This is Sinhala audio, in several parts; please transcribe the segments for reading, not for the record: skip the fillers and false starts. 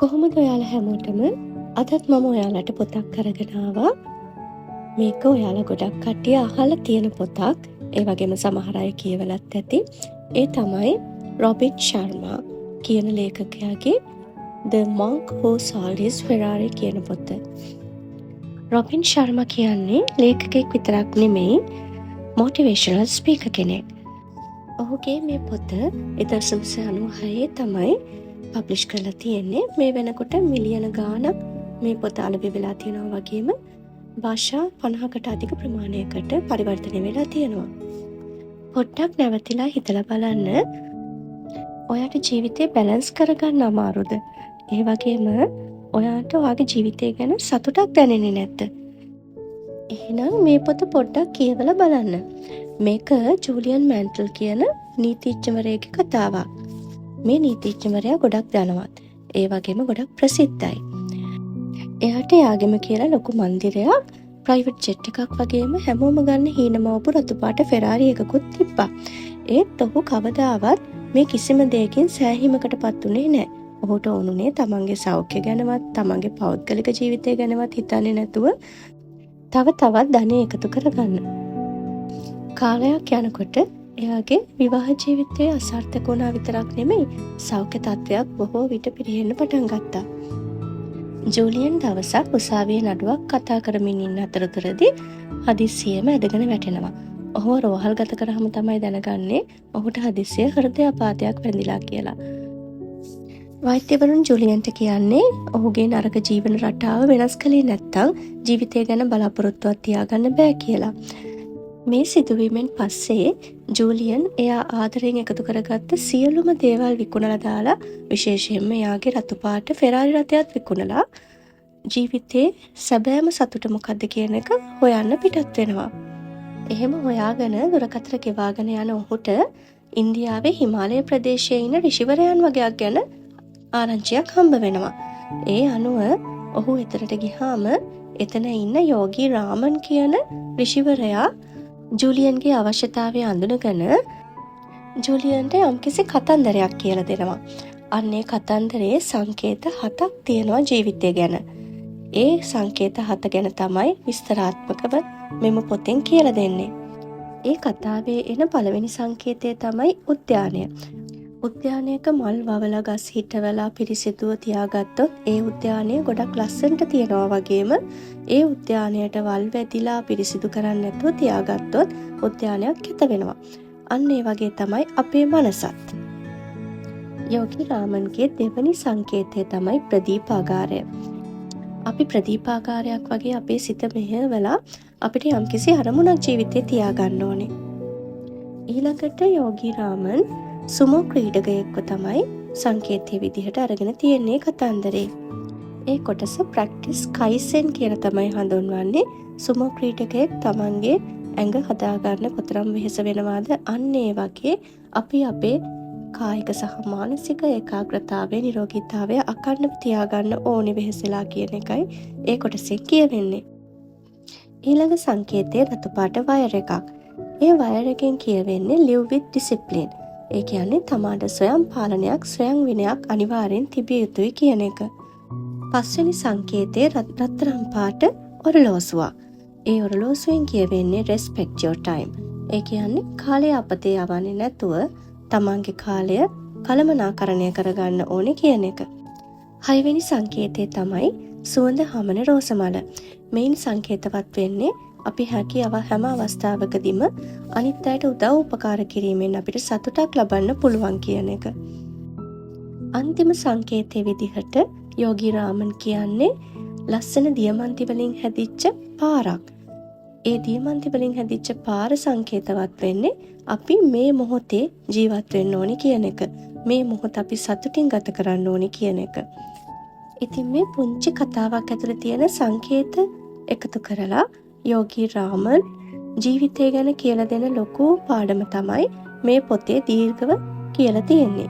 කොහොමද ඔයාලා හැමෝටම අදත් මම ඔයාලට පොතක් අරගෙන ආවා. මේක ඔයාලා ගොඩක් කට්ටිය අහලා තියෙන පොතක්. ඒ වගේම සමහර අය කියවලත් ඇති. ඒ තමයි රොබින් ශර්මා කියන ලේඛකයාගේ The Monk Who Sold His Ferrari කියන පොත. රොබින් ශර්මා කියන්නේ ලේඛකයෙක් විතරක් නෙමෙයි, මොටිවේෂනල් ස්පීකර් කෙනෙක්. ඔහුගේ මේ පොත 1996 තමයි පබ්ලිෂ් කරලා තියෙන්නේ. මේ වෙනකොට මිලියන ගාණක් මේ පොත අලෙවි වෙලා තියෙනවා. වගේම භාෂා 50කට අධික ප්‍රමාණයකට පරිවර්තනය වෙලා තියෙනවා. පොඩ්ඩක් නැවතිලා හිතලා බලන්න, ඔයාට ජීවිතේ බැලන්ස් කරගන්න අමාරුද? ඒ වගේම ඔයාට ඔයාගේ ජීවිතය ගැන සතුටක් දැනෙන්නේ නැද්ද? එහෙනම් මේ පොත පොඩ්ඩක් කියවලා බලන්න. මේක ජූලියන් මැන්ටල් කියන නීතිඥවරයෙක්ගේ කතාවක්. මේ නීතිඥවරයා ගොඩක් ධනවත්. ඒ වගේම ගොඩක් ප්‍රසිද්ධයි. එයාට යාගෙම කියලා ලොකු මන්දිරයක්, ප්‍රයිවට් ජෙට් එකක් වගේම හැමෝම ගන්න හීනමවපු රතු පාට ෆෙරාරි එකකුත් තිබ්බා. ඒත් ඔහු කවදාවත් මේ කිසිම දෙයකින් සෑහීමකටපත් උනේ නැහැ. ඔහුට ඕනුනේ තමන්ගේ සෞඛ්‍ය ගැනවත්, තමන්ගේ පෞද්ගලික ජීවිතය ගැනවත් හිතන්නේ නැතුව තව තවත් ධනෙ එකතු කරගන්න. කාලයක් යනකොට එයාගේ විවාහ ජීවිතයේ අසාර්ථක වුණා විතරක් නෙමෙයි, සෞඛ්‍ය තත්ත්වයක් බොහෝ විට පිරිහෙන්න පටන් ගත්තා. ජූලියන් දවසක් උසාවියේ නඩුවක් කතා කරමින් ඉන්න අතරතුරදී හදිස්සියෙම ඇදගෙන වැටෙනවා. ඔහුව රෝහල් ගත කරාම තමයි දැනගන්නේ ඔහුට හදිස්සියේ හෘදයාඝාතයක් වැදිලා කියලා. වෛද්‍යවරුන් ජූලියන්ට කියන්නේ ඔහුගේ නරක ජීවන රටාව වෙනස් කළේ නැත්නම් ජීවිතය ගැන බලාපොරොත්තුවක් තියාගන්න බෑ කියලා. මේ සිදුවීමෙන් පස්සේ ජූලියන් එයා ආදරයෙන් එකතු කරගත්ත සියලුම දේවල් විකුණලා දාලා, විශේෂයෙන්ම එයාගේ රතු පාට ෆෙරාරි රථයත් විකුණලා ජීවිතේ සැබෑම සතුට මොකද්ද කියන එක හොයන්න පිටත් වෙනවා. එහෙම හොයාගෙන දුරකථන ගෙවාගෙන යන ඔහුට ඉන්දියාවේ හිමාලය ප්‍රදේශයේ ඉන්න ඍෂිවරයන් වගේක් ගැන ආරංචියක් හම්බ වෙනවා. ඒ අනුව ඔහු එතනට ගියාම එතන ඉන්න යෝගී රාමන් කියන ඍෂිවරයා ජූලියන්ගේ අවශ්‍යතාවය අඳුනගෙන ජූලියන්ට යම්කිසි කතන්දරයක් කියලා දෙනවා. අන්නේ කතන්දරේ සංකේත 7ක් තියෙනවා ජීවිතය ගැන. ඒ සංකේත 7 ගැන තමයි විස්තරාත්මකව මෙම පොතෙන් කියලා දෙන්නේ. ඒ කතාවේ එන පළවෙනි සංකේතය තමයි උද්‍යානය. උද්‍යානයක මල් වවලා ගස් හිටවලා පිරිසිදුව තියාගත්තොත් ඒ උද්‍යානය ගොඩක් ලස්සනට තියෙනවා. වගේම ඒ උද්‍යානයට වල් වැදිලා පිරිසිදු කරන්නේ නැතුව තියාගත්තොත් උද්‍යානයක් කැත වෙනවා. අන්න ඒ වගේ තමයි අපේ මනසත්. යෝගී රාමන්ගේ දෙවනි සංකේතය තමයි ප්‍රදීපාගාරය. අපි ප්‍රදීපාගාරයක් වගේ අපේ සිත මෙහෙवला අපිට යම්කිසි අරමුණක් ජීවිතේ තියාගන්න ඕනේ. ඊළඟට යෝගී රාමන් සුමෝ ක්‍රීඩකයෙක්ව තමයි සංකේතයේ විදිහට අරගෙන තියෙන්නේ කතන්දරේ. ඒ කොටස ප්‍රැක්ටිස් කයිසෙන් කියලා තමයි හඳුන්වන්නේ. සුමෝ ක්‍රීඩකයෙක් තමන්ගේ ඇඟ හදාගන්න කොතරම් වෙහෙස වෙනවාද, අන්න ඒ වගේ අපි අපේ කායික සහ මානසික ඒකාග්‍රතාවය, නිරෝගීතාවය අකණ්ඩව තියාගන්න ඕනේ වෙහෙසලා කියන එකයි ඒ කොටසෙන් කියවෙන්නේ. ඊළඟ සංකේතයේ රතු පාට වයර් එකක්. ඒ වයර් එකෙන් කියවෙන්නේ live with discipline. ඒ කියන්නේ තමාට ස්වයං පාලනයක්, ස්වයං විනයක් අනිවාර්යෙන් තිබිය යුතුයි කියන එක. පස්වෙනි සංකේතයේ රත්තරන් පාට ඔරලෝසුවක්. ඒ ඔරලෝසුවෙන් කියවෙන්නේ respect your time. ඒ කියන්නේ කාලය අපතේ යවන්නේ නැතුව තමන්ගේ කාලය කළමනාකරණය කරගන්න ඕනේ කියන එක. 6 වෙනි සංකේතය තමයි සුවඳ හමන රෝස මල. මේන් සංකේතවත් වෙන්නේ අපි හැම අවස්ථාවකදීම අනිත් අයට උදව් උපකාර කිරීමෙන් අපිට සතුටක් ලබන්න පුළුවන් කියන එක. අන්තිම සංකේතයේ විදිහට යෝගී රාමන් කියන්නේ ලස්සන දියමන්ති වලින් හැදිච්ච පාරක්. ඒ දියමන්ති වලින් හැදිච්ච පාර සංකේතවත් වෙන්නේ අපි මේ මොහොතේ ජීවත් වෙන්න ඕනි කියන එක. මේ මොහොත අපි සතුටින් ගත කරන්න ඕනි කියන එක. ඉතින් මේ පුංචි කතාවක් ඇතුළේ තියෙන සංකේත එකතු කරලා යෝගී රාමන් ජීවිතය ගැන කියලා දෙන ලොකු පාඩම තමයි මේ පොතේ දීර්ඝව කියලා තියෙන්නේ.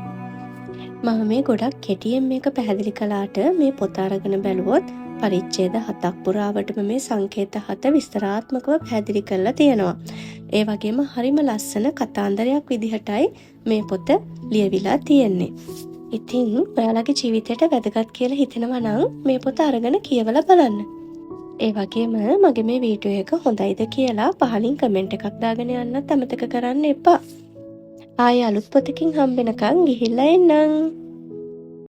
මම මේ ගොඩක් කෙටියෙන් මේක පැහැදිලි කළාට මේ පොත අරගෙන බැලුවොත් පරිච්ඡේද 7ක් පුරාවටම මේ සංකේත 7 විස්තරාත්මකව පැහැදිලි කරලා තියෙනවා. ඒ වගේම හරිම ලස්සන කතාන්දරයක් විදිහටයි මේ පොත ලියවිලා තියෙන්නේ. ඉතින් ඔයාලගේ ජීවිතයට වැදගත් කියලා හිතෙනවා නම් මේ පොත අරගෙන කියවලා බලන්න. ඒ වගේම මගේ මේ වීඩියෝ එක හොඳයිද කියලා පහලින් කමෙන්ට් එකක් දාගෙන යන්නත් අමතක කරන්න එපා. ආයෙ අලුත් පොතකින් හම්බෙනකන් ගිහිල්ලා එන්නම්.